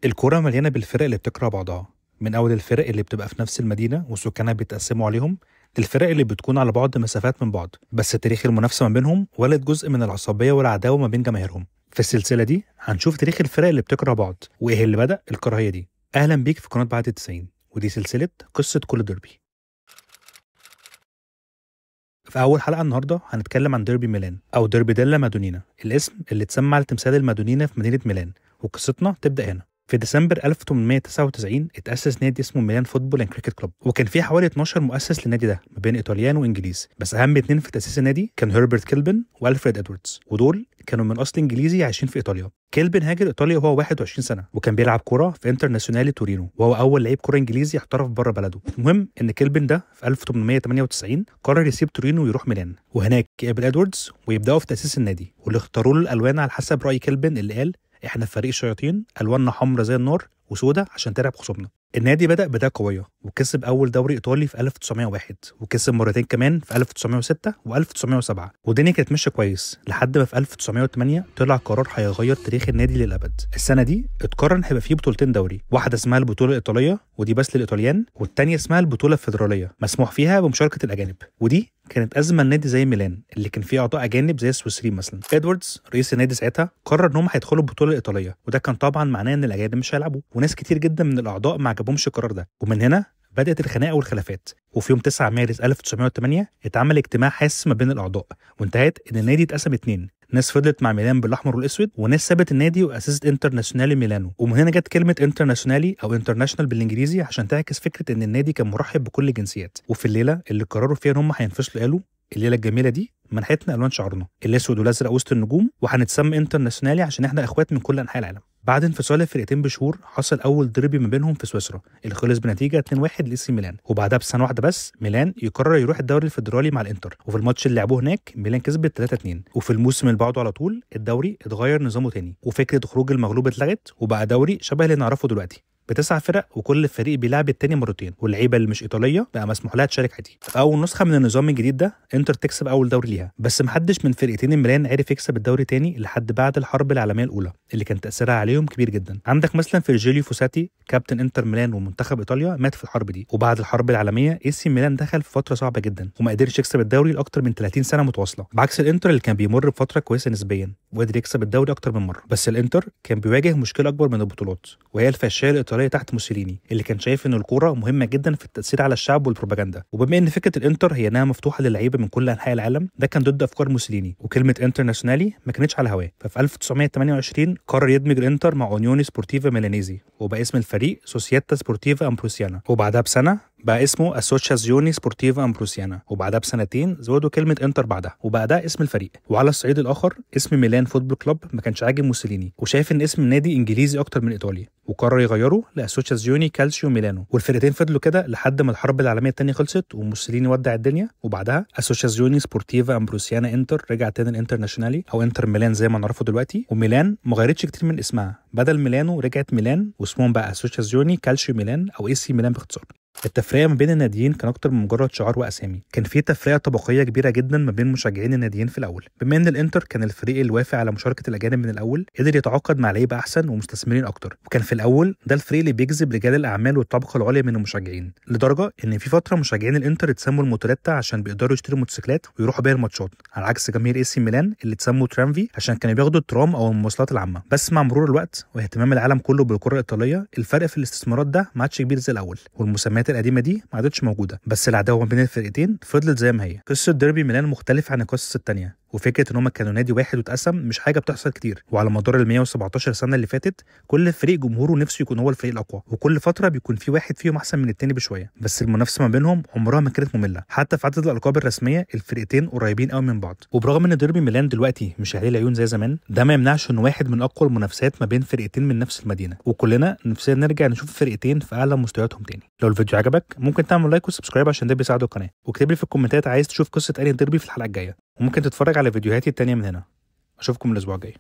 الكورة مليانة بالفرق اللي بتكره بعضها، من أول الفرق اللي بتبقى في نفس المدينة وسكانها بيتقسموا عليهم، للفرق اللي بتكون على بعد مسافات من بعض، بس تاريخ المنافسة ما بينهم ولد جزء من العصبية والعداوة ما بين جماهيرهم. في السلسلة دي هنشوف تاريخ الفرق اللي بتكره بعض وإيه اللي بدأ الكراهية دي. أهلا بيك في قناة بعد ال90، ودي سلسلة قصة كل ديربي. في أول حلقة النهاردة هنتكلم عن ديربي ميلان أو ديربي ديلا مادونينا، الاسم اللي اتسمى على تمثال المادونينا في مدينة ميلان، وقصتنا تبدأ هنا. في ديسمبر 1899 اتأسس نادي اسمه ميلان فوتبول اند كريكت كلوب، وكان فيه حوالي 12 مؤسس للنادي ده ما بين ايطاليان وانجليز، بس اهم اتنين في تأسيس النادي كان هربرت كيلبن والفريد ادواردز، ودول كانوا من اصل انجليزي عايشين في ايطاليا. كيلبن هاجر ايطاليا وهو 21 سنه، وكان بيلعب كوره في انترناسيونالي تورينو، وهو اول لعيب كوره انجليزي احترف بره بلده. المهم ان كيلبن ده في 1898 قرر يسيب تورينو ويروح ميلان، وهناك يقابل ادواردز ويبداوا في تأسيس النادي، واللي اختاروا له الالوان على حسب راي كيلبن اللي قال احنا فريق شياطين الواننا حمرا زي النار وسودة عشان تلعب خصومنا. النادي بدأ بداية قوية وكسب أول دوري إيطالي في 1901، وكسب مرتين كمان في 1906 و1907، والدنيا كانت ماشية كويس لحد ما في 1908 طلع قرار هيغير تاريخ النادي للأبد. السنة دي اتقرر إن هيبقى فيه بطولتين دوري، واحدة اسمها البطولة الإيطالية ودي بس للإيطاليان، والتانية اسمها البطولة الفيدرالية مسموح فيها بمشاركة الأجانب، ودي كانت أزمة النادي زي ميلان اللي كان فيه أعضاء أجانب زي السويسريين مثلا. إدواردز رئيس النادي ساعتها قرر إن هم هيدخلوا البطولة الإيطالية، وده كان طبعا معناه إن الأجانب مش هيلعبوا، وناس كتير جدا من الأعضاء ما عجبهمش القرار ده، ومن هنا بدأت الخناقة والخلافات. وفي يوم 9 مارس 1908 اتعمل اجتماع حاسس ما بين الأعضاء، وانتهت إن النادي اتقسم اتنين، ناس فضلت مع ميلان بالاحمر والاسود، وناس سابت النادي واسست انترناسيونالي ميلانو. ومن هنا جت كلمه انترناسيونالي او انترناشونال بالانجليزي عشان تعكس فكره ان النادي كان مرحب بكل الجنسيات. وفي الليله اللي قرروا فيها ان هم هينفصلوا قالوا الليله الجميله دي منحتنا الوان شعرنا الاسود والازرق وسط النجوم، وهنتسمى انترناسيونالي عشان احنا اخوات من كل انحاء العالم. بعد انفصال الفرقتين بشهور حصل اول ديربي ما بينهم في سويسرا اللي خلص بنتيجه 2-1 لإي سي ميلان، وبعدها بسنه واحده بس ميلان يقرر يروح الدوري الفيدرالي مع الانتر، وفي الماتش اللي لعبوه هناك ميلان كسبت 3-2. وفي الموسم اللي بعده على طول الدوري اتغير نظامه تاني، وفكره خروج المغلوب اتلغت، وبقى دوري شبه اللي نعرفه دلوقتي ب9 فرق، وكل فريق بيلعب التاني مرتين، واللعيبه اللي مش ايطاليه بقى مسموح لها تشارك عادي. في اول نسخه من النظام الجديد ده انتر تكسب اول دوري ليها، بس محدش من فرقتين الميلان عرف يكسب الدوري تاني لحد بعد الحرب العالميه الاولى اللي كان تاثيرها عليهم كبير جدا. عندك مثلا فيرجيليو فوساتي كابتن انتر ميلان ومنتخب ايطاليا مات في الحرب دي، وبعد الحرب العالميه إي سي ميلان دخل في فتره صعبه جدا وما قدرش يكسب الدوري لاكتر من 30 سنه متواصله، بعكس الانتر اللي كان بيمر بفتره كويسه نسبيا وقدر يكسب الدوري اكتر من مره. بس الانتر كان بيواجه مشكله اكبر من البطولات، وهي الفاشيه الايطاليه تحت موسوليني اللي كان شايف ان الكوره مهمه جدا في التاثير على الشعب والبروباجندا، وبما ان فكره الانتر هي انها مفتوحه للعيبه من كل انحاء العالم ده كان ضد افكار موسوليني، وكلمه انترناسيونالي ما كانتش على هواه. ففي 1928 قرر يدمج الانتر مع اونيوني سبورتيفا ميلانيزي، وبقى اسم الفريق سوسياتا سبورتيفا امبروسيانا، وبعدها بسنه بقى اسمه اسوشيازيوني سبورتيفا امبروسيانا، وبعدها بسنتين زودوا كلمه انتر بعدها وبقى ده اسم الفريق. وعلى الصعيد الاخر اسم ميلان فوتبول كلوب ما كانش عاجب موسوليني، وشايف ان اسم النادي انجليزي اكتر من ايطالي، وقرر يغيره لاسوشيازيوني كالسيو ميلانو، والفرقتين فضلوا كده لحد ما الحرب العالميه الثانيه خلصت وموسوليني ودع الدنيا، وبعدها اسوشيازيوني سبورتيفا امبروسيانا انتر رجع تاني الانترناشونالي او انتر ميلان زي ما نعرفه دلوقتي. وميلان ما غيرتش كتير من اسمها، بدل ميلانو رجعت ميلان، واسمهم بقى اسوشيازيوني كالسيو ميلان او إي سي ميلان باختصار. التفرقه ما بين الناديين كان اكتر من مجرد شعار واسامي، كان في تفرقه طبقيه كبيره جدا ما بين مشجعين الناديين في الاول. بما ان الانتر كان الفريق اللي وافق على مشاركه الاجانب من الاول قدر يتعاقد مع لعيبه احسن ومستثمرين اكتر، وكان في الاول ده الفريق اللي بيجذب رجال الاعمال والطبقه العليا من المشجعين، لدرجه ان في فتره مشجعين الانتر اتسموا الموتوريتا عشان بيقدروا يشتروا موتوسيكلات ويروحوا بيها الماتشات، على عكس جماهير إي سي ميلان اللي اتسموا ترامفي عشان كانوا بياخدوا الترام او المواصلات العامه. بس مع مرور الوقت واهتمام العالم كله بالكره الايطاليه الفرق في الاستثمارات ده ما عادش كبير زي الاول، والمسميات القديمه دي ما عادتش موجوده، بس العداوه ما بين الفرقتين فضلت زي ما هي. قصه ديربي ميلان مختلفه عن القصص الثانيه، وفكره ان هم كانوا نادي واحد واتقسم مش حاجه بتحصل كتير، وعلى مدار ال 117 سنه اللي فاتت كل فريق جمهوره نفسه يكون هو الفريق الاقوى، وكل فتره بيكون في واحد فيهم احسن من التاني بشويه، بس المنافسه ما بينهم عمرها ما كانت ممله. حتى في عدد الالقاب الرسميه الفرقتين قريبين قوي من بعض، وبرغم ان ديربي ميلان دلوقتي مش عليه العيون زي زمان ده ما يمنعش انه واحد من اقوى المنافسات ما بين فرقتين من نفس المدينه، وكلنا نفسنا نرجع نشوف الفرقتين في اعلى مستوياتهم تاني. لو الفيديو عجبك ممكن تعمل لايك وسبسكرايب عشان ده بيساعد القناه، واكتب لي في الكومنتات عايز تشوف قصه انهي ديربي في الحلقه الجايه، وممكن تتفرج على فيديوهاتي التانيه من هنا. اشوفكم الاسبوع الجاي.